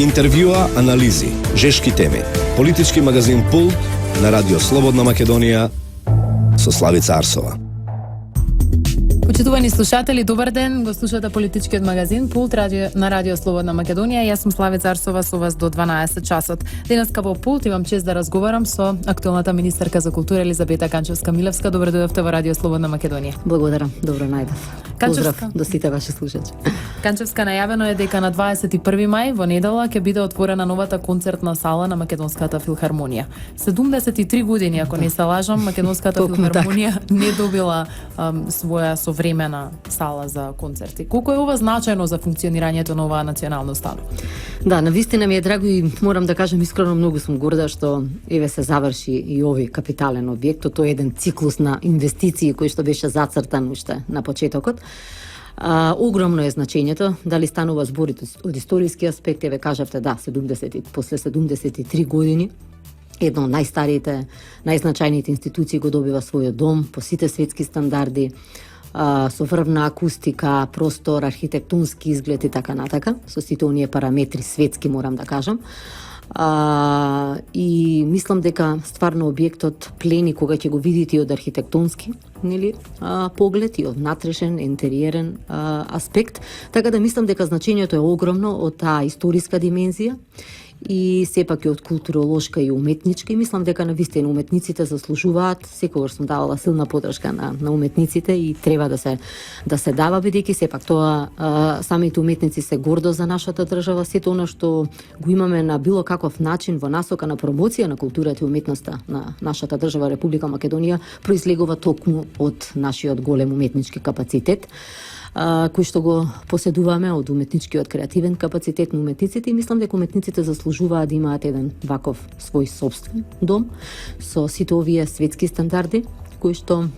Интервјуа, анализи, жешки теми. Политички магазин Пулт на Радио Слободна Македонија со Славица Арсова. Почитувани слушатели, добар ден. Го слушате политичкиот магазин Пулт на Радио Слободна Македонија. Јас сум Славица Арсова со вас до 12 часот. Денеска во Пулт имам чест да разговарам со актуелната министерка за култура Елизабета Канчевска-Милевска. Добре дојдовте во Радио Слободна Македонија. Благодарам. Добро најдов. Поздрав до сите ваши слушачи. Канчевска, најавено е дека на 21 мај во недела ќе биде отворена новата концертна сала на Македонската филхармонија. 73 години, ако не се лажам, Македонската филхармонија не добила своја современа сала за концерти. Колку е ова значајно за функционирањето на оваа национална установа? Да, навистина ми е драго и морам да кажам искрено многу сум горда што еве се заврши и овој капитален објект. Тоа е еден циклус на инвестиции кој што беше зацртан уште на почетокот. Огромно е значењето, дали станува збор од историски аспект, еве кажавте, да, после 73 години, едно од најстариите, најзначајните институции го добива својот дом по сите светски стандарди, со врвна акустика, простор, архитектонски изглед и така натака, со сите оние параметри светски, морам да кажам. И мислам дека стварно објектот плени кога ќе го видите од архитектонски, нели, поглед и од внатрешен, интериерен аспект, така да мислам дека значењето е огромно од таа историска димензија и сепак и од културолошка и уметничка, и мислам дека навистина уметниците заслужуваат. Секогаш сум давала силна поддршка на уметниците и треба да се дава, бидејќи сепак тоа самите уметници се гордост за нашата држава. Сето она што го имаме на било каков начин во насока на промоција на културата и уметноста на нашата држава Република Македонија произлегува токму од нашиот голем уметнички капацитет, кој што го поседуваме од уметничкиот креативен капацитет на уметниците, и мислам дека уметниците заслужуваат да имаат еден ваков свој собствен дом со сите овие светски стандарди кои што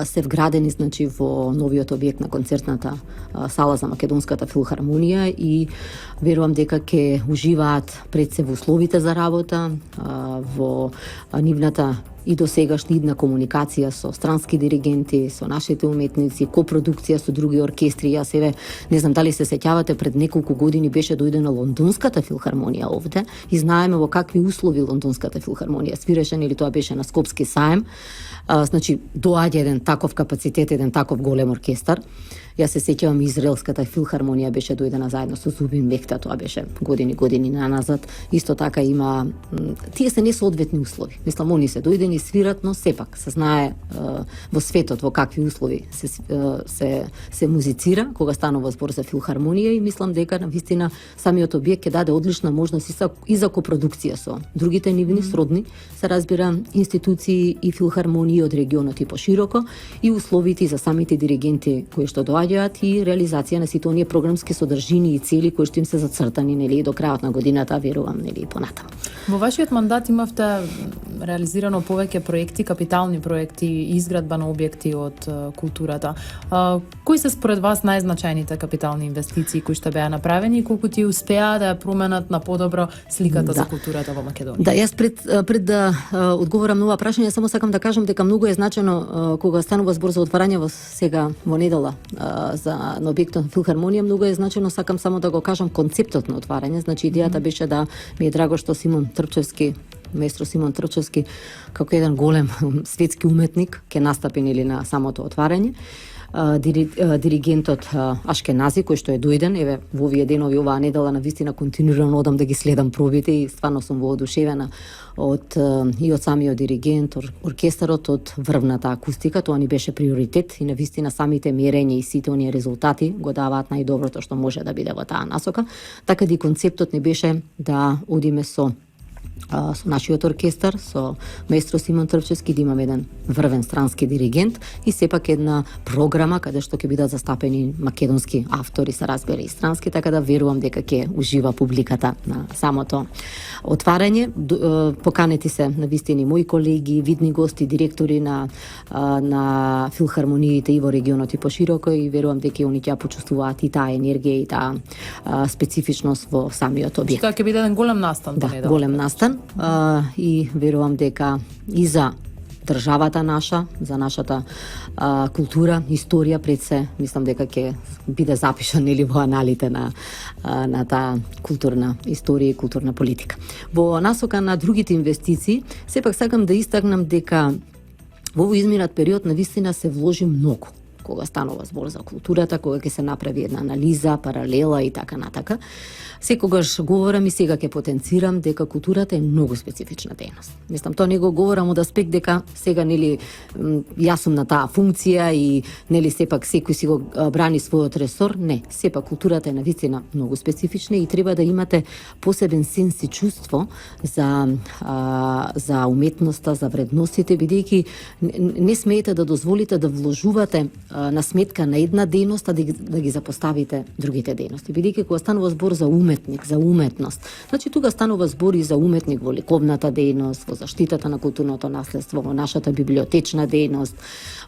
се вградени, значи, во новиот објект на концертната сала за Македонската филхармонија, и верувам дека ќе уживаат пред се во условите за работа, во нивната и до сегашна идна комуникација со странски диригенти, со нашите уметници, копродукција со други оркестри. Јас еве не знам дали се сеќавате, пред неколку години беше дојдена Лондонската филхармонија овде и знаеме во какви услови Лондонската филхармонија свиреше, или тоа беше на Скопски саем. Значи, доаѓа еден таков капацитет, еден таков голем оркестар. Јас се сеќавам, Израелската филхармонија беше дојдена заедно со Зубин Мехта, тоа беше години назад. Исто така има, тие се несоодветни услови. Мислам, они се дојдени свират, но сепак се знае во светот во какви услови се музицира кога станува збор за филхармонија, и мислам дека навистина самиот објект ќе даде одлична можност и за копродукција со другите нивни сродни, се разбира, институции и филхармонии од регионот и пошироко, и условите за самите диригенти кои што доаѓаат, и реализација на сите оние програмски содржини и цели кои што им се зацртани, нели, до крајот на годината, верувам, нели, понатаму. Во вашиот мандат имавте реализирано повеќе проекти, капитални проекти и изградба на објекти од културата. Кои се според вас најзначајните капитални инвестиции кои што беа направени и колку ти успеа да одменат на подобро сликата за културата во Македонија? Да, јас пред да одговорам на ова прашање, само сакам да кажам дека многу е значено кога станува збор за отварање во недела на објектот на филхармонија, многу е значено, сакам само да го кажам, концептот на отварање. Значи, идејата беше да ми е драго што маестро Симон Трчевски, како еден голем светски уметник, ќе настапи, нели, на самото отварање. Диригентот Ашкенази, кој што е дојден, еве во овие денови, оваа недела, навистина континуирано одам да ги следам пробите и стварно сум воодушевена од самиот диригент, оркестарот, од врвната акустика. Тоа ни беше приоритет и навистина самите мерења и сите оние резултати го даваат најдоброто што може да биде во таа насока. Така и концептот ни беше да одиме со нашиот оркестар, со маестро Симон Трчевски, да имаме еден врвен странски диригент и сепак една програма каде што ќе бидат застапени македонски автори, се разбира, и странски, така да верувам дека ќе ужива публиката на самото отварање. Поканети се навистини мои колеги, видни гости, директори на филхармониите и во регионот и пошироко, и верувам дека они ќе почувствуваат и таа енергија и таа специфичност во самиот објект. Тоа ќе биде еден голем настан. Да, голем настан, и верувам дека и за државата наша, за нашата култура, историја, пред се, мислам дека ќе биде запишан или во аналите на таа културна историја и културна политика. Во насока на другите инвестиции, сепак сакам да истакнам дека во овој изминат период навистина се вложи многу кога станува збор за културата, кога ќе се направи една анализа, паралела и така натака. Секогаш говорам и сега ќе потенцирам дека културата е многу специфична дејност. Мислам, тоа не го говорам од аспект дека сега нели јас сум на таа функција и нели сепак секој си го брани својот ресор. Не, сепак културата е навистина многу специфична и треба да имате посебен сенс и чувство за уметноста, за вредностите, бидејќи не смеете да дозволите да вложувате на сметка на една дејност, а да ги запоставите другите дејности. Бидејќи кога станува збор за уметник, за уметност, значи тука станува збор и за уметник во ликовната дејност, во заштитата на културното наследство, во нашата библиотечна дејност,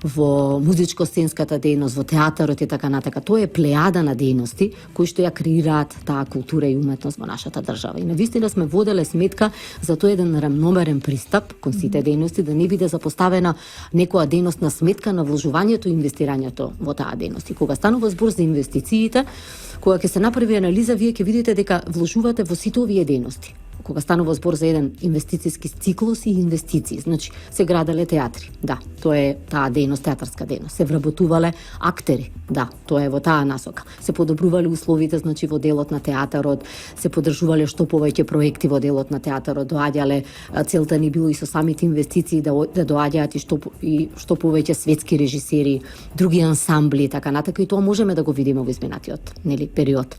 во музичко-сценската дејност, во театарот и така натака. Тоа е плејада на дејности кои што ја креираат таа култура и уметност во нашата држава. И навистина сме воделе сметка за тој еден рамномерен пристап кон сите дејности, да не биде запоставена некоја дејност на сметка на вложувањето и инвестирањето во таа дејност. И кога станува збор за инвестициите, кога ќе се направи анализа, вие ќе видите дека вложувате во сите овие дејности. Кога станува збор за еден инвестициски циклус и инвестиции, значи се граделе театри, да, тоа е таа дејност, театарска дејност. Се вработувале актери, да, тоа е во таа насока. Се подобрувале условите, значи во делот на театарот, се поддржувале што повеќе проекти во делот на театарот, доаѓале, целта ни било и со самите инвестиции да доаѓаат и што повеќе светски режисери, други ансамбли и така натака, и тоа можеме да го видиме во изминатиот, нели, период.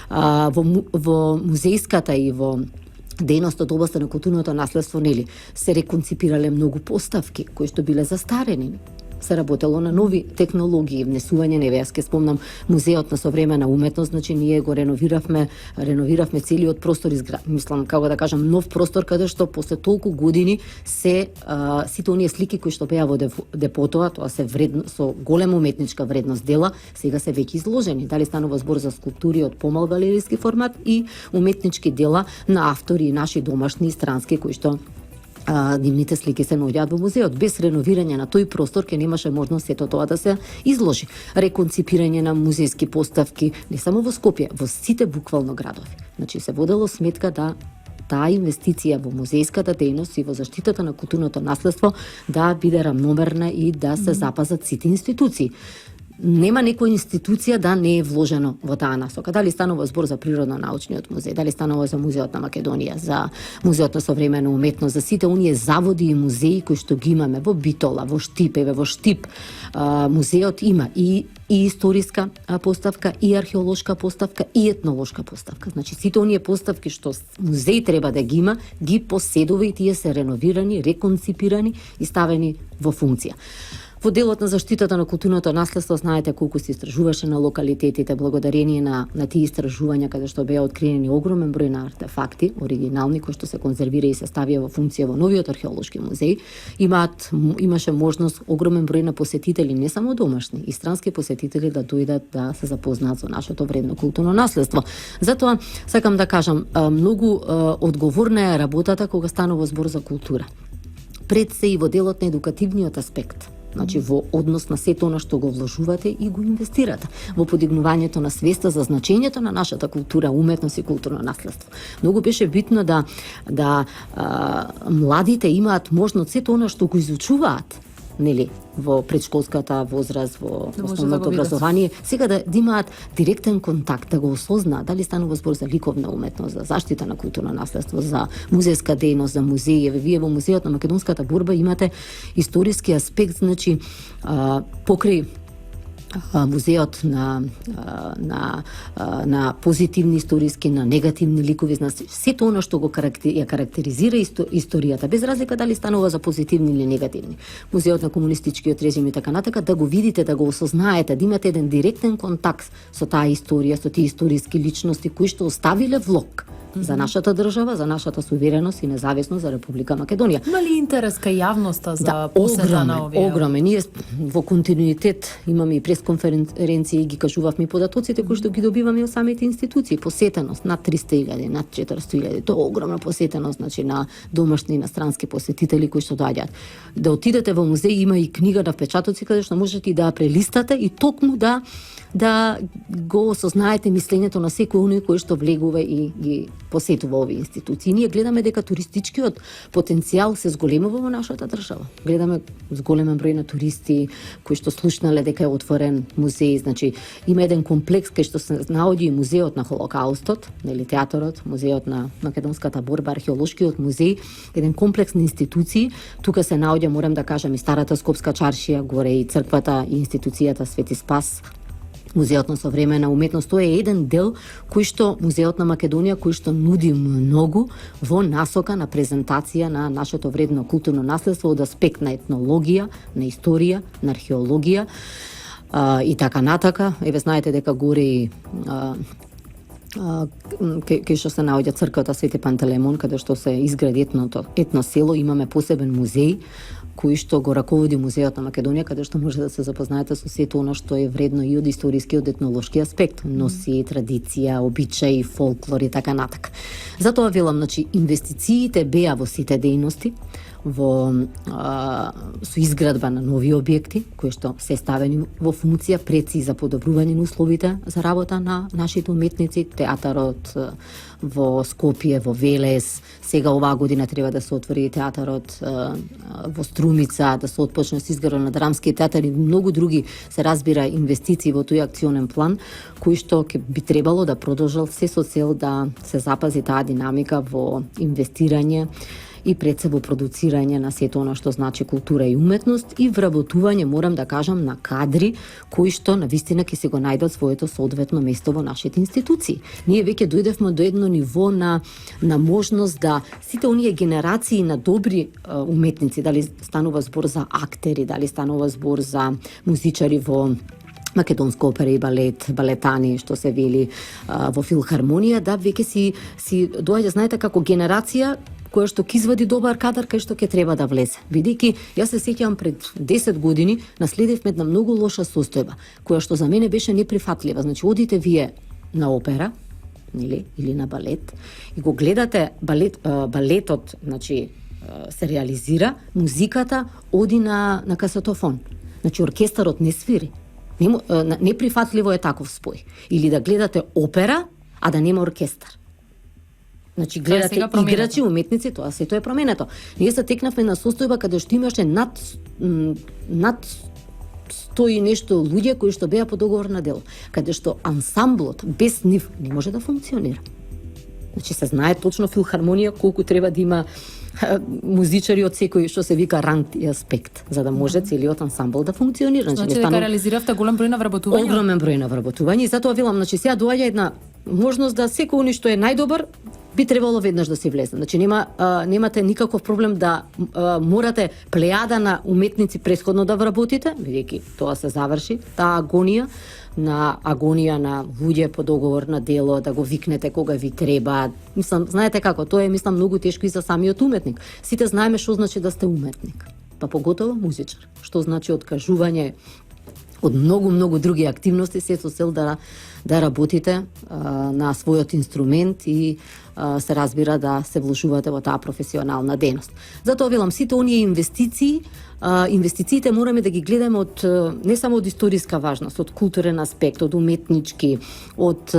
Во музејската и во дејност од областа на културното наследство, нели, се реконципирале многу поставки кои што биле застарени. Се работело на нови технологии, внесување, не јас ке спомнам музеот на современа уметност, значи ние го реновиравме целиот простор, мислам, како да кажам, нов простор каде што после толку години сите оние слики кои што беа во депото, тоа се вредно, со голема уметничка вредност дела, сега се веќе изложени. Дали станува збор за скулптури од помал галеријски формат и уметнички дела на автори наши домашни и странски кои што дивните слики се наоѓаат во музеот. Без реновирање на тој простор ќе немаше можност сето тоа да се изложи. Реконципирање на музејски поставки не само во Скопје, во сите буквално градови. Значи се водело сметка да таа инвестиција во музејската дејност и во заштитата на културното наследство да биде рамномерна и да се запазат сите институции. Нема некоја институција да не е вложено во таа насока. Дали станува збор за природно-научниот музеј, дали станува за музеот на Македонија, за музеот на современа уметност, за сите оние заводи и музеи кои што ги имаме во Битола, во Штипеве, во Штип. Музеот има и историска поставка, и археолошка поставка, и етнолошка поставка. Значи сите оние поставки што музеј треба да ги има, ги поседува и тие се реновирани, реконципирани и ставени во функција. Во делот на заштитата на културното наследство, знаете колку се истражуваше на локалитетите, благодарение на тие истражувања каде што беа откриени огромен број на артефакти, оригинални, кои што се конзервира и се ставија во функција во новиот археолошки музеј. Имаше можност огромен број на посетители, не само домашни, и странски посетители да дојдат да се запознаат со нашето вредно културно наследство. Затоа сакам да кажам, многу одговорна е работата кога станува збор за култура. Пред се и во делот на едукативниот аспект. Значи во однос на сето она што го вложувате и го инвестирате во подигнувањето на свеста за значењето на нашата култура, уметност и културно наследство. Многу беше битно да младите имаат можност сето она што го изучуваат, нели, во предшколската возраст, во основното образование, сега да имаат директен контакт, да го осознаат дали станува збор за ликовна уметност, за заштита на културно наследство, за музејска дејност, за музеи. Вие во музеот на Македонската борба имате историски аспект, значи покрај музеот на позитивни историски, на негативни ликови, сето оно што го ја карактеризира историјата, без разлика дали станува за позитивни или негативни. Музеот на комунистичкиот режим и така натака, да го видите, да го осознаете, да имате еден директен контакт со таа историја, со тие историски личности кои што оставиле влог за нашата држава, за нашата сувереност и независност за Република Македонија. Има ли интерес кај јавноста за посета на овие? Огромен. Ние во континуитет имаме и пресконференции, ги кажувавме податоците кои што ги добиваме од самите институции. Посетеност над 300.000, над 400.000. Тоа е огромна посетеност, значи на домашни и инострански посетители кои што доаѓаат. Да отидете во музеј, има и книга на впечатоци каде што можете и да ја прелистате и токму да го осознаете мислењето на секој оној кој што влегува и ги посетува овие институции. Ние гледаме дека туристичкиот потенцијал се зголемува во нашата држава. Гледаме зголемен број на туристи кои што слушнале дека е отворен музеј, значи има еден комплекс кај што се наоѓа и музеот на Холокаустот, нели театарот, музеот на македонската борба, археолошкиот музеј, еден комплекс на институции. Тука се наоѓа, морам да кажам, и старата Скопска чаршија, горе и црквата и институцијата Свети Спас, Музеот на современа уметност. Тоа е еден дел кој што Музеот на Македонија кој што нуди многу во насока на презентација на нашето вредно културно наследство од аспект на етнологија, на историја, на археологија и така натака. Еве знаете дека горе и кај што се наоѓа црквата Свети Пантелеймон, каде што се изгради етно село, имаме посебен музеј кој што го раководи Музеот на Македонија, каде што може да се запознаете со сето оно што е вредно и од историски, од етнолошки аспект, носи традиција, обичаи, фолклор и така натака. Затоа велам, значи инвестициите беа во сите дејности, со изградба на нови објекти кои што се ставени во функција преци за подобрување на условите за работа на нашите уметници, театарот во Скопје, во Велес, сега оваа година треба да се отвори театарот во Струмица, да се отпочне со изградба на драмски театар и многу други, се разбира, инвестиции во тој акционен план, кој што би требало да продолжал се со цел да се запази таа динамика во инвестирање и пред се во продуцирање на сето оно што значи култура и уметност и вработување, морам да кажам, на кадри кои што навистина ќе се го најдат своето соодветно место во нашите институции. Ние веќе дојдевме до едно ниво на можност да сите оние генерации на добри уметници, дали станува збор за актери, дали станува збор за музичари во македонска опера и балет, балетани, што се вели во филхармонија, да веќе си доаѓа, знаете, како генерација која што ќе извади добар кадар кај што ќе треба да влезе. Бидејќи јас се сеќавам пред 10 години наследивме една многу лоша состојба, која што за мене беше неприфатлива. Значи одите вие на опера, или на балет и го гледате балетот, значи се реализира, музиката оди на касетофон. Значи оркестарот не свири. Неприфатливо е таков спој. Или да гледате опера, а да нема оркестар. Значи гледате играчи, уметници, тоа сето е променето. Ние се текнавме на состојба каде што имаше над 100 и нешто луѓе кои што беа по договор на дело, каде што ансамблот без нив не може да функционира. Значи се знае точно филхармонија колку треба да има музичари од секој што се вика ранг и аспект, за да може целиот ансамбл да функционира. Значи дека реализиравте голем број на вработување? Огромен број на вработување и затоа велам, значи сега доаѓа една можност да секој оној што е најдобар би требало веднаш да се влезе. Значи немате никаков проблем да морате плејада на уметници претходно да вработите, бидејќи тоа се заврши, таа агонија на луѓе по договор на дело, да го викнете кога ви треба. Мислам, знаете како, тоа е многу тешко и за самиот уметник. Сите знаеме што значи да сте уметник, па поготово музичар. Што значи откажување од многу други активности се со цел да работите на својот инструмент и се разбира да се вложувате во таа професионална дејност. Затоа велам, сите оние инвестициите мораме да ги гледаме од не само од историска важност, од културен аспект, од уметнички, од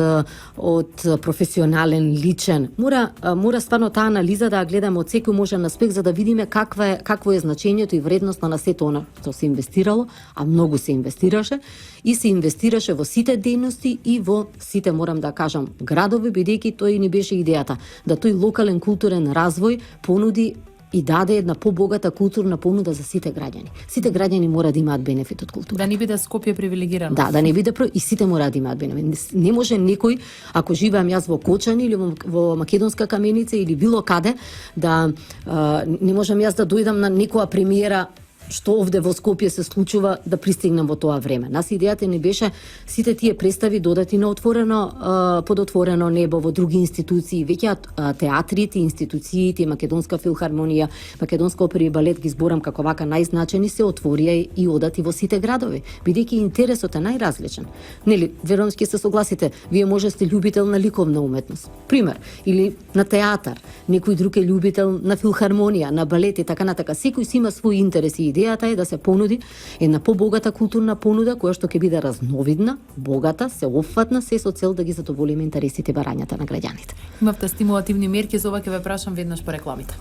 професионален, личен. Мора стварно таа анализа да ја гледаме од секој можен аспект за да видиме какво е значењето и вредноста на сето она што се инвестирало, а многу се инвестираше и се инвестираше во сите дејности и во сите, морам да кажам, градови, бидејќи тој ни беше идејата да тој локален културен развој понуди и даде една побогата културна понуда за сите граѓани. Сите граѓани мора да имаат бенефит од култура. Да не биде Скопје привилегирано. Да не биде и сите мора да имаат бенефит. Не може некој, ако живеам јас во Кочани или во Македонска каменица или било каде, да не можам јас да дојдам на некоја премиера што овде во Скопје се случува да пристигнам во тоа време. Нас идејата не беше сите тие представи додати на отворено под отворено небо во други институции, веќе театрите, институциите, Македонска филхармонија, Македонска опера и балет ги зборам како вака најзначени се отворија и одати во сите градови, бидејќи интересот е најразличен. Нели, верувам ќе се согласите, вие може сте љубител на ликовна уметност, пример, или на театар, некој друг е љубител на филхармонија, на балет и така натака. Секој си има своји интереси. Идејата е да се понуди една побогата културна понуда која што ќе биде разновидна, богата, сеопфатна, се со цел да ги задоволиме интересите и барањата на граѓаните. Имавте стимулативни мерки, за ова ќе ве прашам веднаш по рекламите.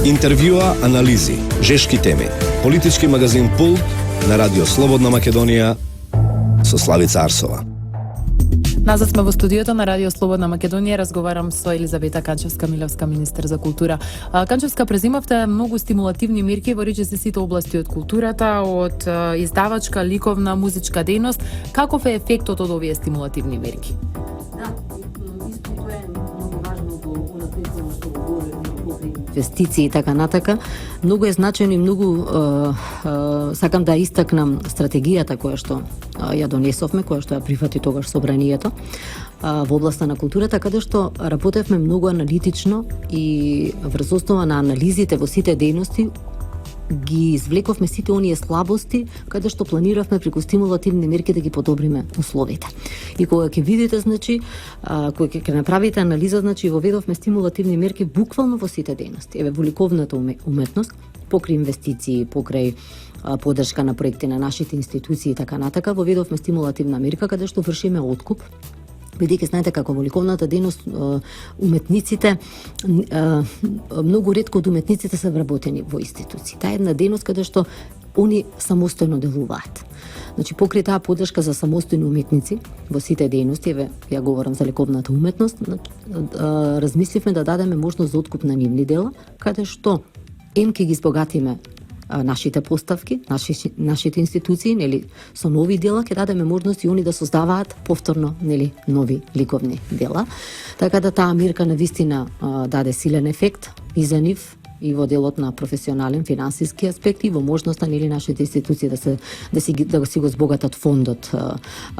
Интервјуа, анализи, жешки теми. Политички магазин Пул на Радио Слободна Македонија со Славица Арсова. Назад сме во студиото на Радио Слободна Македонија, разговарам со Елизавета Канчевска-Милевска, министер за култура. Канчевска, презимавте многу стимулативни мерки во речиси сите области од културата, од издавачка, ликовна, музичка дејност. Каков е ефектот од овие стимулативни мерки? Да, исто тоа е многу важно во унапредствено што го говориме покрај инвестиции и така натака. Многу е значено и многу сакам да истакнам стратегијата која што ја донесовме, која што ја прифати тогаш собранието во областа на културата, каде што работевме многу аналитично и врз основа на анализите во сите дејности ги извлековме сите оние слабости каде што планиравме преку стимулативни мерки да ги подобриме условите. И кога ќе видите, значи, кога ќе направите анализа, значи воведовме стимулативни мерки буквално во сите дејности. Еве во ликовната уметност, покрај инвестиции, покрај поддршка на проекти на нашите институции и така натака, воведовме стимулативна мерка каде што вршиме откуп. Бидејќи знаете како во ликовната дејност уметниците многу ретко од уметниците се вработени во институции. Таа е една дејност каде што они самостојно делуваат. Значи покрај таа поддршка за самостојни уметници во сите дејности, еве ја говорам за ликовната уметност, размисливме да дадеме можност за откуп на нивни дела, каде што ќе ги збогатиме нашите поставки, нашите институции, нели, со нови дела ќе дадеме можност и они да создаваат повторно, нели, нови ликовни дела. Така да таа мерка навистина даде силен ефект и за нив, и во делот на професионален финансиски аспект и во можноста, нели, нашите институции да си го збогатат фондот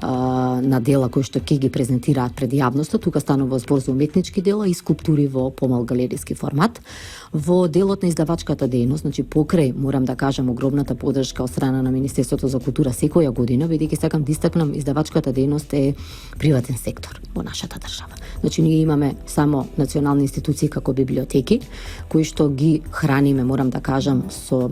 на дела кои што ќе ги презентираат пред јавноста. Тука станува збор за уметнички дела и скулптури во помал галериски формат. Во делот на издавачката дејност, значи покрај, морам да кажам, огромната поддршка од страна на Министерството за култура секоја година, бидејќи сакам да истакнам, издавачката дејност е приватен сектор во нашата држава. Значи ние имаме само национални институции како библиотеки, кои што ги храниме, морам да кажам, со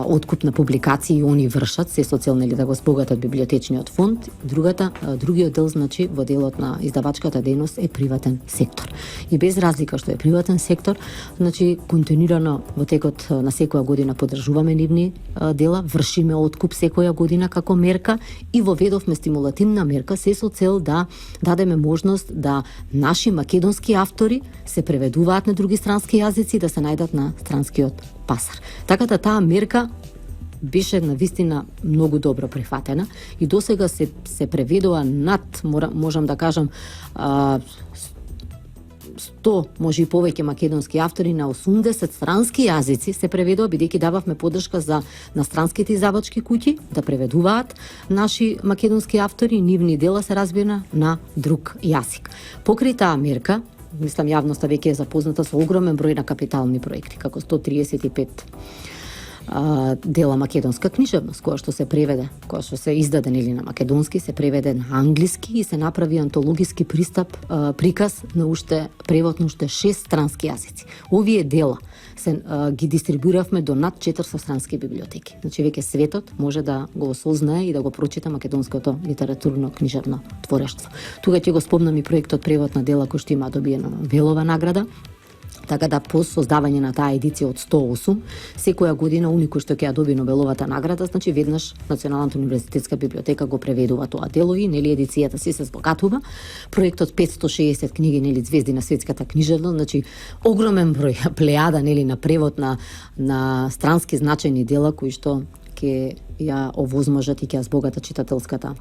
откуп на публикации, они вршат се со цел, нели, да го збогатат библиотечниот фонд. Другиот дел, значи, во делот на издавачката дејност е приватен сектор. И без разлика што е приватен сектор, значи континуирано во текот на секоја година поддржуваме нивни дела, вршиме откуп секоја година како мерка и воведовме стимулативна мерка се со цел да дадеме можност да наши македонски автори се преведуваат на други странски јазици, да се најдат на странскиот пазар. Така да таа мерка беше навистина многу добро прифатена и досега се преведува над, можам да кажам, 100, може и повеќе македонски автори на 80 странски јазици се преведува, бидејќи дававме поддршка на странските издавачки куќи да преведуваат наши македонски автори, нивни дела се разбира на друг јазик. Покрај таа мерка, мислам јавноста веќе е запозната со огромен број на капитални проекти, како 135 дела македонска книжевност, која што се преведе, која што се издаде или на македонски, се преведе на англиски и се направи антологиски приказ на уште превод на уште 6 странски јазици. Овие дела се ги дистрибуиравме до над 400 странски библиотеки. Значи веќе светот може да го осознае и да го прочита македонското литературно книжевно творештво. Тука ќе го спомнам и проектот превод на дела кој што има добиена Нобелова награда. Така да по создавање на таа едиција од 108, секоја година уни кој што ќе ја доби Нобеловата награда, значи веднаш Националната универзитетска библиотека го преведува тоа дело и, нели, едицијата се збогатува. Проектот 560 книги, нели, звезди на светската книжевност, значи огромен број, плејада, нели, на превод на странски значајни дела кои што ќе ја овозможат и ќе ја збогата читателската,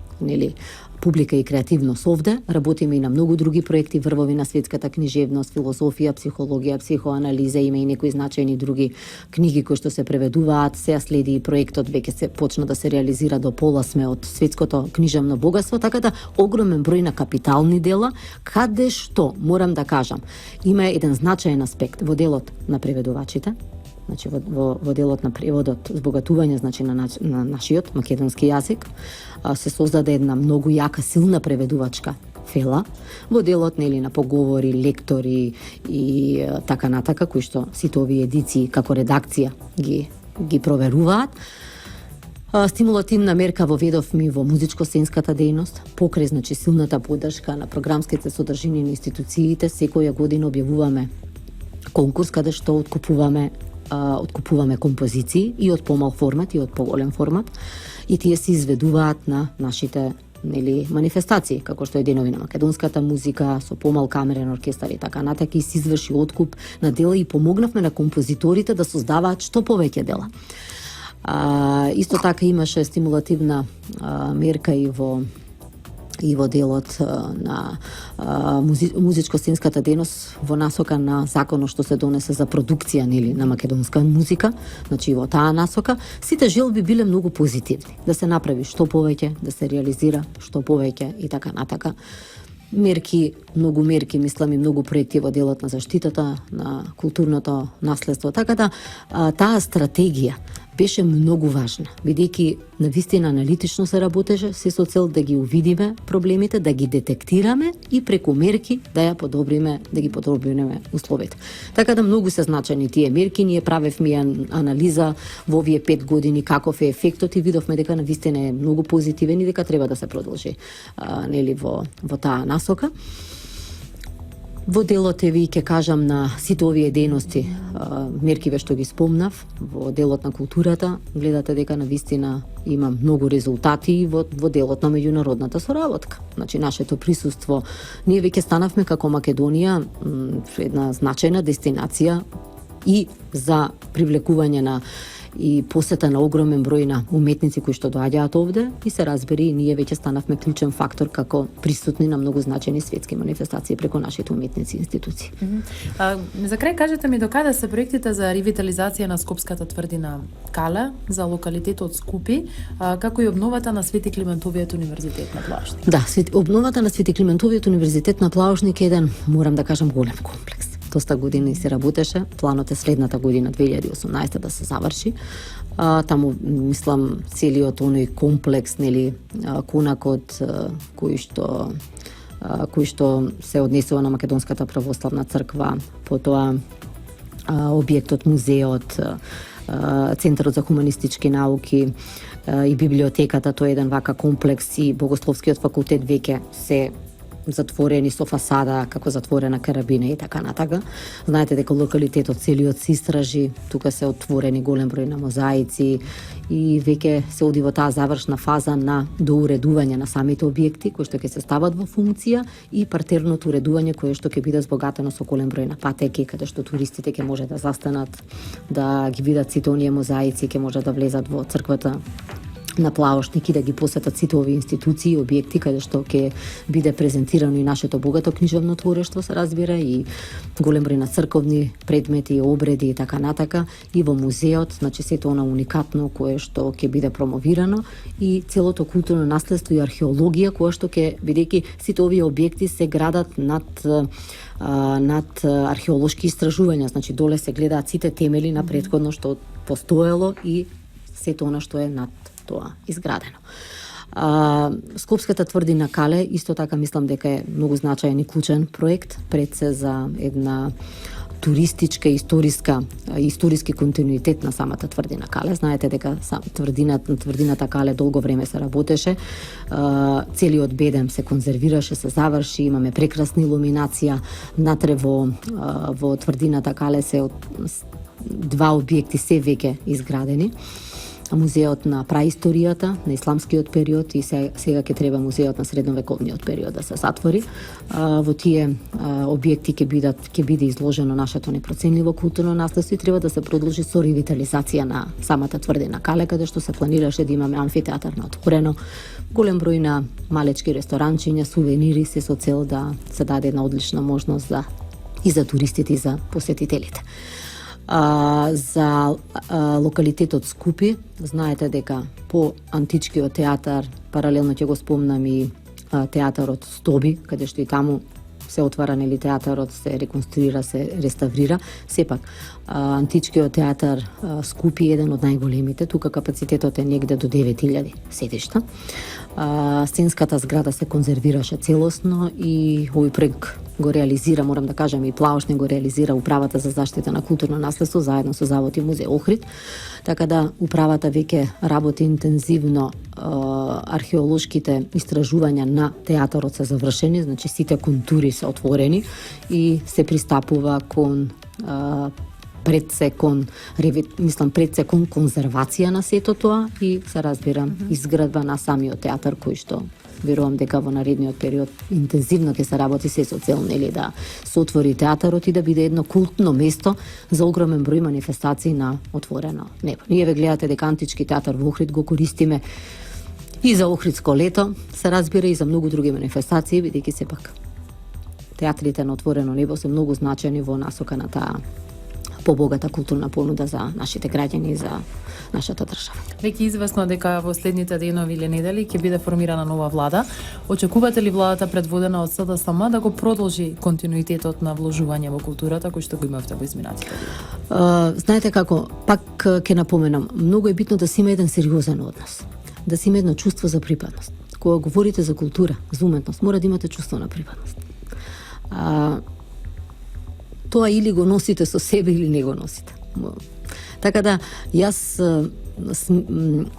публика и креативност овде. Работиме и на многу други проекти, врвови на светската книжевност, философија, психологија, психоанализа, има и некои значајни други книги кои што се преведуваат. Сега следи и проектот, веќе се почна да се реализира до пола сме од светското книжевно богатство, така да огромен број на капитални дела, каде што, морам да кажам, има еден значаен аспект во делот на преведувачите, значи во делот на преводот, збогатување значи на нашиот македонски јазик, се создаде една многу јака, силна преведувачка фела во делот на поговори, лектори и така натака, кои што сите овие едиции како редакција ги проверуваат. Стимулативна мерка воведовме во музичко-сценската дејност, покрај значи силната поддршка на програмските содржини на институциите. Секоја година објавуваме конкурс каде што откупуваме композиции и од помал формат и од поголем формат, и тие се изведуваат на нашите манифестации, како што е Денови на македонската музика, со помал камерен оркестар и така натака, и се изврши откуп на дела и помогнавме на композиторите да создаваат што повеќе дела. Исто така имаше стимулативна мерка и во делот на музичко-сценската дејност во насока на законот што се донесе за продукција на македонска музика, значи во таа насока. Сите желби биле многу позитивни, да се направи што повеќе, да се реализира што повеќе и така натака. Многу мерки, мислам и многу проекти во делот на заштитата на културното наследство. Така да таа стратегија беше многу важна, бидејќи навистина аналитично се работеше, се со цел да ги увидиме проблемите, да ги детектираме и преку мерки да ги подобриме условите. Така да многу се значајни тие мерки. Ние правевме анализа во овие 5 години каков е ефектот и видовме дека навистина е многу позитивен и дека треба да се продолжи во таа насока. Во делот ви ќе кажам на сите овие дејности, меркиве што ги спомнав, во делот на културата, гледате дека навистина има многу резултати во делот на меѓународната соработка. Значи, нашето присуство, ние веќе станавме како Македонија една значајна дестинација и за привлекување и посета на огромен број на уметници кои што доаѓаат овде, и се разбери, ние веќе станавме клучен фактор како присутни на многу значајни светски манифестации преку нашите уметници и институции. За крај кажете ми докаде се проектите за ревитализација на Скопската тврдина Кале, за локалитетот Скупи, како и обновата на Свети Климентовиот универзитет на Плавшник? Да, обновата на Свети Климентовиот универзитет на Плавшник е еден, морам да кажам, голем комплекс. Доста години се работеше, планот е следната година, 2018, да се заврши. Таму, мислам, целиот оној комплекс, конакот кој што се однесува на Македонската православна црква, потоа објектот, музеот, Центарот за хуманистички науки и библиотеката, тоа е еден вака комплекс, и Богословскиот факултет веќе се затворени со фасада како затворена карабина и така натака. Знаете дека локалитетот целиот се истражи, тука се отворени голем број на мозаици и веќе се оди во таа завршна фаза на доуредување на самите објекти кои што ќе се стават во функција и партерното уредување кое што ќе биде збогатено со голем број на патеки каде што туристите ќе може да застанат, да ги видат сите оние мозаици, ќе може да влезат во црквата на Плавшник и да ги посетат сите овие институции и објекти каде што ќе биде презентирано и нашето богато книжевно творештво, се разбира, и голем број на црковни предмети, обреди и така натака, и во музеот, значи сето она уникатно кое што ќе биде промовирано, и целото културно наследство и археологија која што ќе, бидејќи сите овие објекти се градат над археолошки истражувања, значи доле се гледаат сите темели на претходно што постоело и сето она што е над тоа изградено. Скопската тврдина Кале исто така мислам дека е многу значаен и клучен проект, пред се за една туристичка историски континуитет на самата тврдина Кале. Знаете дека тврдината Кале долго време се работеше. Целиот бедем се конзервираше, се заврши, имаме прекрасна илуминација. Натре во тврдината Кале се 2 објекти се веќе изградени. музеот на праисторијата, на исламскиот период и сега ќе треба музеот на средновековниот период да се затвори. Во тие објекти ќе биде изложено нашето непроценливо културно наследство и треба да се продолжи со ревитализација на самата тврдина Кале, каде што се планираше да имаме амфитеатар на отворено, голем број на малечки ресторанчиња, сувенири, се со цел да се даде една одлична можност и за туристите и за посетителите. За локалитетот Скупи, знаете дека по античкиот театар, паралелно ќе го спомнам и театарот Стоби, каде што и таму се отвара, нели, театарот се реконструира, се реставрира. Сепак, античкиот театар Скупи е еден од најголемите, тука капацитетот е негде до 9000 седишта. Сценската зграда се конзервираше целосно и овој проект го реализира, морам да кажам, и плавошне го реализира Управата за заштита на културно наследство заедно со Завод и музеј Охрид. Така да Управата веќе работи интензивно, археолошките истражувања на театарот се завршени, значи сите контури се отворени и се пристапува кон пред се кон конзервација на сето тоа и се разбира изградба на самиот театар, кој што верувам дека во наредниот период интензивно ќе се работи се со цел, нели, да се отвори театарот и да биде едно култно место за огромен број манифестации на отворено небо. Ние ве гледате дека антички театар во Охрид го користиме и за Охридско лето, се разбира, и за многу други манифестации, бидејќи сепак театрите на отворено небо се многу значени во насока на таа побогата културна понуда за нашите граѓани и за нашата држава. Веќе известно дека во следните денови или недели ќе биде формирана нова влада. Очекувате ли владата предводена од СДСМ да го продолжи континуитетот на вложување во културата кој што го имавте во изминатите години? Знаете како, пак ќе напоменам, многу е битно да си има еден сериозен однос, да си има едно чувство за припадност. Кога говорите за култура, за уметност, мора да имате чувство на припадност. Тоа или го носите со себе или не го носите. Така да јас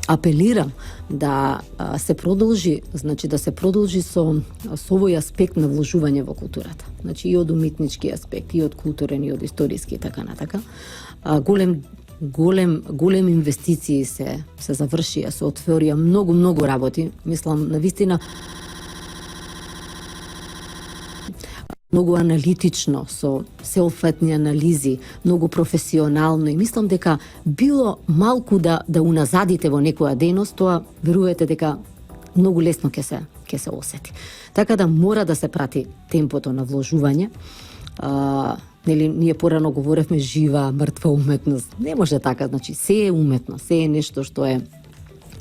апелирам да се продолжи, значи да се продолжи со овој аспект на вложување во културата. Значи и од уметнички аспект, и од културен, и од историски и така натака. Голем инвестиции се завршија, се отворија многу работи. Мислам, навистина многу аналитично, со сеопфатни анализи, многу професионално и мислам дека било малку да уназадите во некоја дејност, тоа верувате дека многу лесно ќе се осети. Така да мора да се прати темпото на вложување. Нели, ние порано говоревме жива, мртва уметност. Не може така, значи се е уметно, се е нешто што е.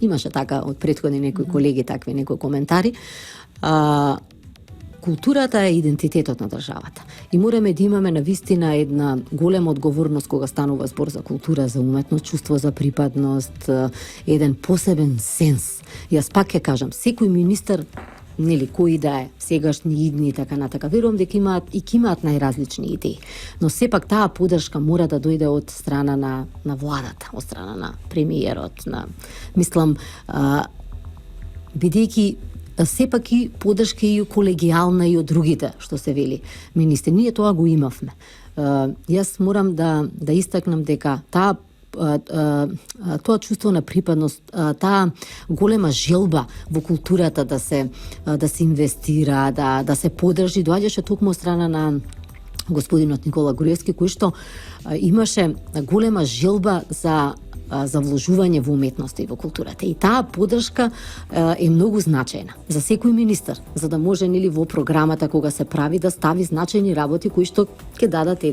Имаше така од претходни некои колеги такви некои коментари. Културата е идентитетот на државата и мораме да имаме навистина една голема одговорност кога станува збор за култура, за уметност, чувство за припадност, еден посебен сенс. Јас пак ќе кажам, секој министер, нели, кој да е, сегашни, идни и така натака, верувам дека имаат најразлични идеи, но сепак таа поддршка мора да дојде од страна на владата, од страна на премиерот, мислам, бидејќи сепак и поддршка и колегијална и од другите, што се вели министри. Ние тоа го имавме. Јас морам да истакнам дека тоа чувство на припадност, таа голема желба во културата да се инвестира, да се поддржи, доаѓаше токму од страна на господинот Никола Груевски, кој што имаше голема желба за вложување во уметноста и во културата. И таа поддршка е многу значајна за секој министер, за да може, нели, во програмата кога се прави да стави значајни работи кои што ќе дадат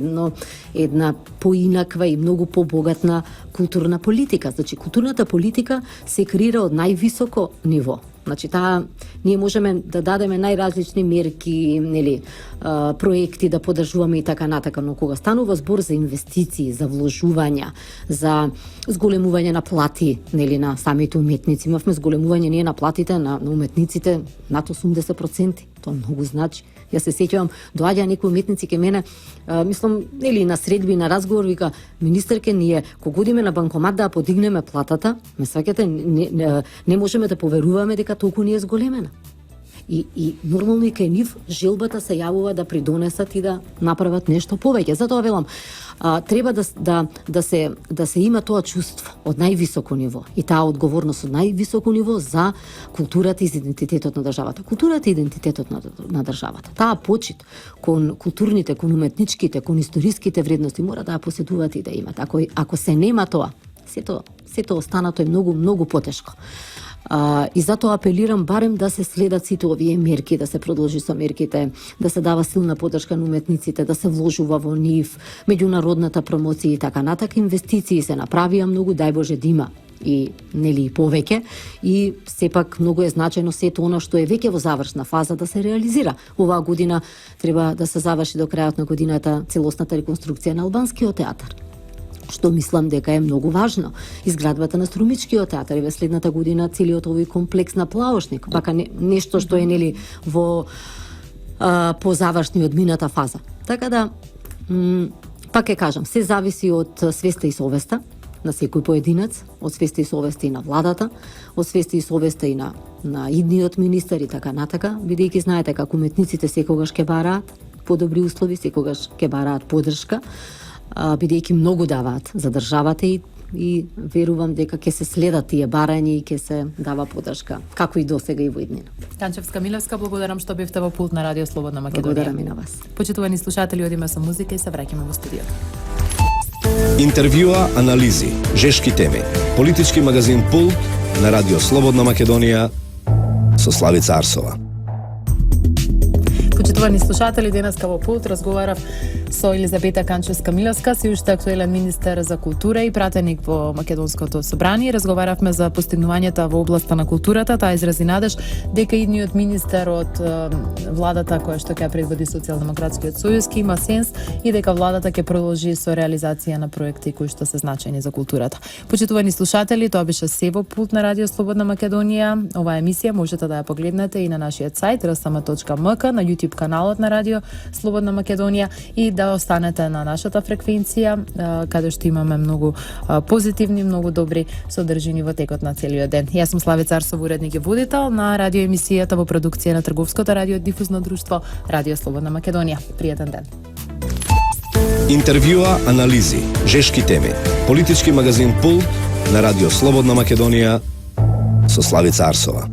една поинаква и многу побогатна културна политика. Значи, културната политика се креира од највисоко ниво. Значи, ние можеме да дадеме најразлични мерки, нели, проекти да поддржуваме и така натака, но кога станува збор за инвестиции, за вложувања, за зголемување на плати, нели, на самите уметници, имавме зголемување ние на платите на уметниците над 80%. Тоа многу значи. Јас се сеќавам, доаѓа некои уметници ке мене, мислам, нели, на средби, на разговор, вика, министерке, ние кога одиме на банкомат да подигнеме платата, ме сваќате, не можеме да поверуваме дека толку ни е зголемена. И нормално и кај нив желбата се јавува да придонесат и да направат нешто повеќе. Затоа велам, треба да се има тоа чувство од највисоко ниво и таа одговорност од највисоко ниво за културата и идентитетот на државата. Културата и идентитетот на државата. Таа почит кон културните, кон уметничките, кон историските вредности мора да ја поседуваат и да имат. Ако се нема тоа, сето останато е многу потешко. И затоа апелирам барем да се следат сите овие мерки, да се продолжи со мерките, да се дава силна поддршка на уметниците, да се вложува во нив, меѓународната промоција и така натака. Инвестиции се направија многу, дај Боже да има и нели повеќе, и сепак многу е значајно сето она што е веќе во завршна фаза да се реализира. Оваа година треба да се заврши до крајот на годината целосната реконструкција на албанскиот театар, што мислам дека е многу важно. Изградбата на Струмичкиот театар и следната година целиот овој комплекс на Плаошник, вака нешто што е нели во по завршни од мината фаза. Така да пак ќе кажам, се зависи од свеста и совеста на секој поединец, од свеста и совеста и на владата, од свеста и совеста и на идниот министер и така натака, бидејќи знаете како уметниците секогаш ќе бараат подобри услови, секогаш ќе бараат поддршка, бидејќи многу даваат за државата и верувам дека ќе се следат тие барања и ќе се дава поддршка, како и досега и во иднина. Канчевска Милевска, благодарам што бевте во пулт на Радио Слободна Македонија. Благодарам и на вас. Почитувани слушатели, одиме со музика и се враќаме во студиото. Интервјуа, анализи, жешки теми. Политички магазин Пулт на Радио Слободна Македонија со Славица Арсова. Почитувани слушатели, денеска во пулт разговарав со Елизабета Канчевска Милевска, се уште актуелен министер за култура и пратеник во Македонското собрание. Разговаравме за постигнувањата во областа на културата. Таа изрази надеж дека идниот министер од владата која што ќе предводи Социјалдемократскиот сојуз ќе има сенс и дека владата ќе продолжи со реализација на проекти кои што се значајни за културата. Почитувани слушатели, тоа беше се во пулт на Радио Слободна Македонија. Оваа емисија можете да ја погледнете и на нашиот сајт rsm.mk, на YouTube каналот на Радио Слободна Македонија и да останете на нашата фреквенција, каде што имаме многу позитивни, многу добри содржини во текот на целиот ден. Јас сум Славица Арсова, уредник и водител на радио емисијата во продукција на Трговското радиодифузно друштво Радио Слободна Македонија. Пријатен ден. Интервјуа, анализи, жешки теми. Политички магазин Пулт на Радио Слободна Македонија со Славица Арсова.